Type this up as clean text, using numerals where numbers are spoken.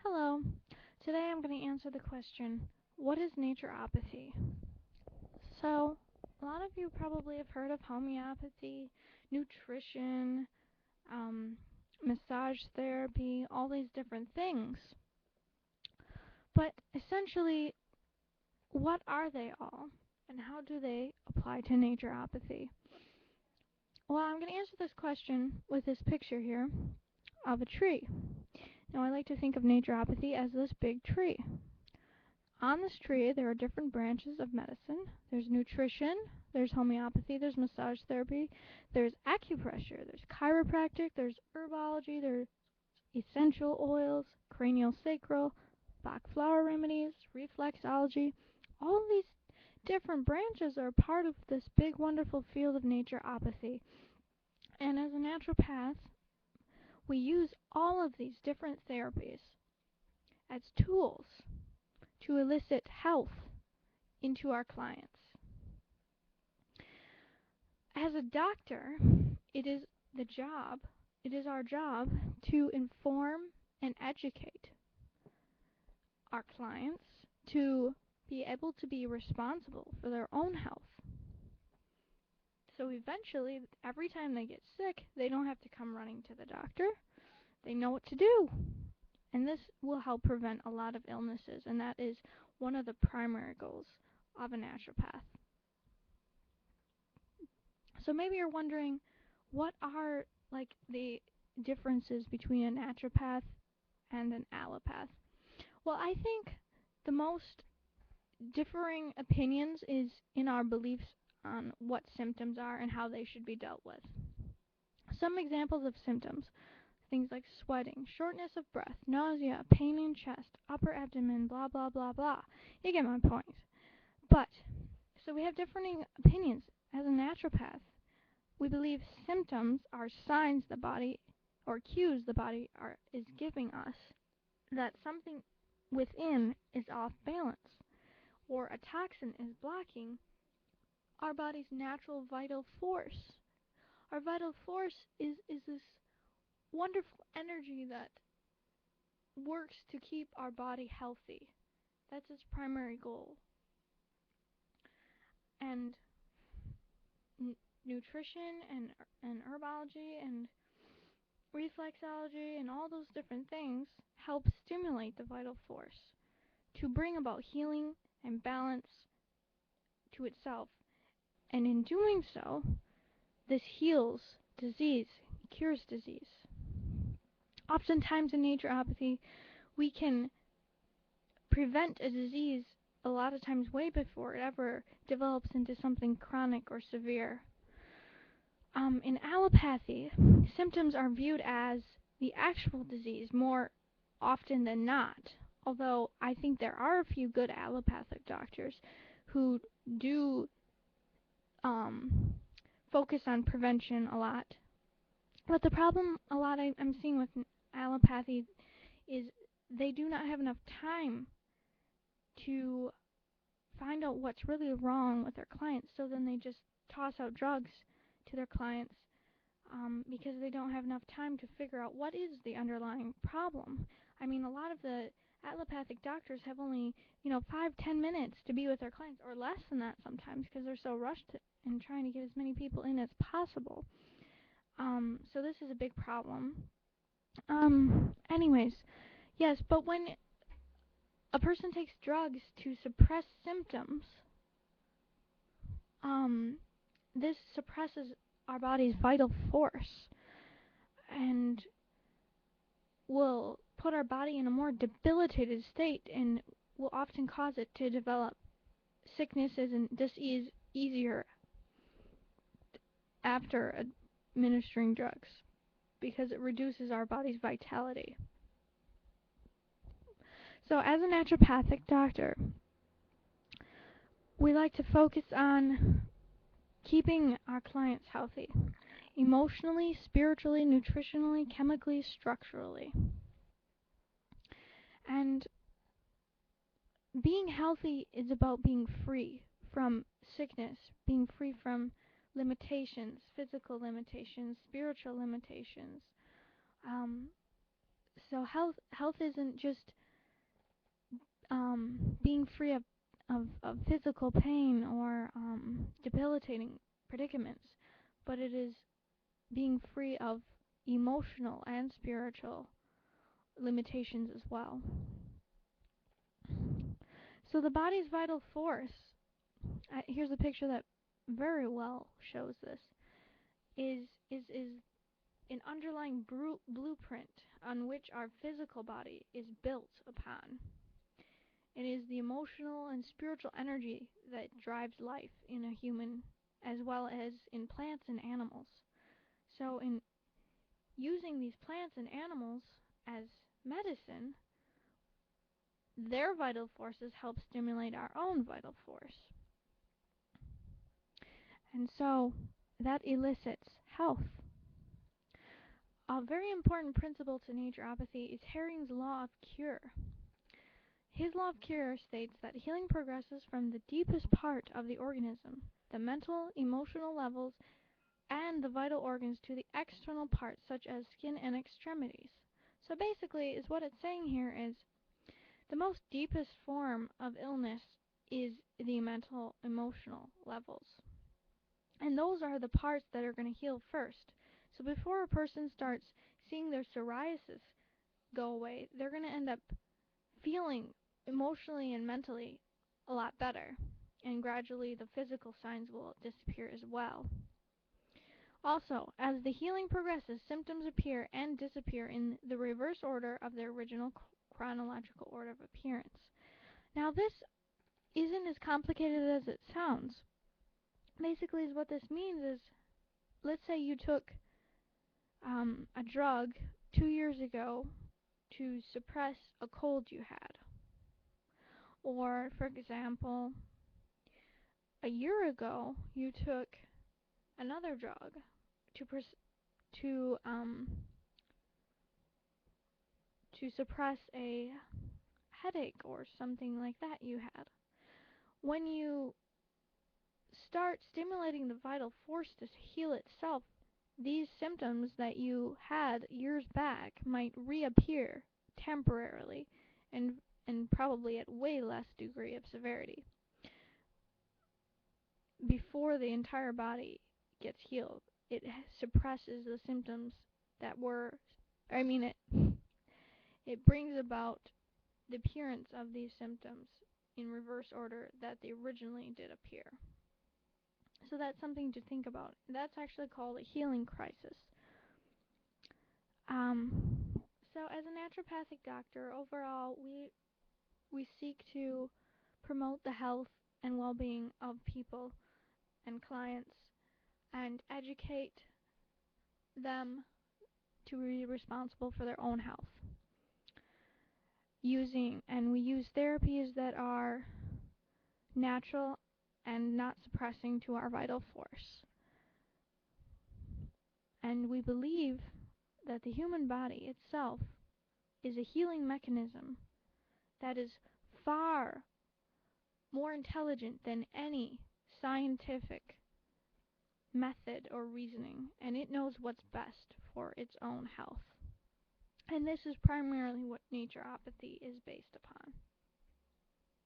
Hello. Today I'm going to answer the question, what is naturopathy? So, a lot of you probably have heard of homeopathy, nutrition, um, massage therapy, all these different things. But essentially, what are they all? And how do they apply to naturopathy? Well, I'm going to answer this question with this picture here of a tree. Now, I like to think of naturopathy as this big tree. On this tree, there are different branches of medicine. There's nutrition, there's homeopathy, there's massage therapy, there's acupressure, there's chiropractic, there's herbology, there's essential oils, craniosacral, Bach flower remedies, reflexology. All of these different branches are part of this big, wonderful field of naturopathy. And as a naturopath, we use all of these different therapies as tools to elicit health into our clients. As a doctor, it is our job to inform and educate our clients to be able to be responsible for their own health. So eventually, every time they get sick, they don't have to come running to the doctor. They know what to do. And this will help prevent a lot of illnesses, and that is one of the primary goals of a naturopath. So maybe you're wondering, what are the differences between a naturopath and an allopath? Well, I think the most differing opinions is in our beliefs on what symptoms are and how they should be dealt with. Some examples of symptoms: things like sweating, shortness of breath, nausea, pain in chest, upper abdomen, blah blah blah blah. You get my point. But so we have differing opinions. As a naturopath, we believe symptoms are signs the body, or cues the body is giving us that something within is off balance, or a toxin is blocking our body's natural vital force. Our vital force is this wonderful energy that works to keep our body healthy. That's its primary goal. And nutrition and herbology and reflexology and all those different things help stimulate the vital force to bring about healing and balance to itself. And in doing so, this heals disease, cures disease. Oftentimes in naturopathy, we can prevent a disease a lot of times way before it ever develops into something chronic or severe. In allopathy, symptoms are viewed as the actual disease more often than not, although I think there are a few good allopathic doctors who do focus on prevention a lot. But the problem a lot I'm seeing with allopathy is they do not have enough time to find out what's really wrong with their clients, so then they just toss out drugs to their clients because they don't have enough time to figure out what is the underlying problem. I mean, a lot of the allopathic doctors have only, 5-10 minutes to be with their clients, or less than that sometimes, because they're so rushed in trying to get as many people in as possible. So this is a big problem. Anyways, yes, but when a person takes drugs to suppress symptoms, this suppresses our body's vital force and will put our body in a more debilitated state and will often cause it to develop sicknesses and disease easier after administering drugs, because it reduces our body's vitality. So as a naturopathic doctor, we like to focus on keeping our clients healthy, emotionally, spiritually, nutritionally, chemically, structurally. And being healthy is about being free from sickness, being free from limitations, physical limitations, spiritual limitations. So health isn't just being free of physical pain or debilitating predicaments, but it is being free of emotional and spiritual limitations as well. So the body's vital force, here's a picture that very well shows this, is an underlying blueprint on which our physical body is built upon. It is the emotional and spiritual energy that drives life in a human as well as in plants and animals. So in using these plants and animals as medicine, their vital forces help stimulate our own vital force. And so that elicits health. A very important principle to naturopathy is Herring's law of cure. His law of cure states that healing progresses from the deepest part of the organism, the mental, emotional levels, and the vital organs, to the external parts such as skin and extremities. So basically, is what it's saying here is the most deepest form of illness is the mental, emotional levels. And those are the parts that are going to heal first. So before a person starts seeing their psoriasis go away, they're going to end up feeling emotionally and mentally a lot better. And gradually the physical signs will disappear as well. Also, as the healing progresses, symptoms appear and disappear in the reverse order of their original chronological order of appearance. Now, this isn't as complicated as it sounds. Basically, what this means is, let's say you took a drug 2 years ago to suppress a cold you had. Or, for example, a year ago you took another drug to to suppress a headache or something like that you had. When you start stimulating the vital force to heal itself, these symptoms that you had years back might reappear temporarily and probably at way less degree of severity before the entire body gets healed. It suppresses the symptoms that were, it brings about the appearance of these symptoms in reverse order that they originally did appear. So that's something to think about. That's actually called a healing crisis. Um, so as a naturopathic doctor, overall, we seek to promote the health and well-being of people and clients and educate them to be responsible for their own health. We use therapies that are natural and not suppressing to our vital force. And we believe that the human body itself is a healing mechanism that is far more intelligent than any scientific method or reasoning, and it knows what's best for its own health. And this is primarily what naturopathy is based upon.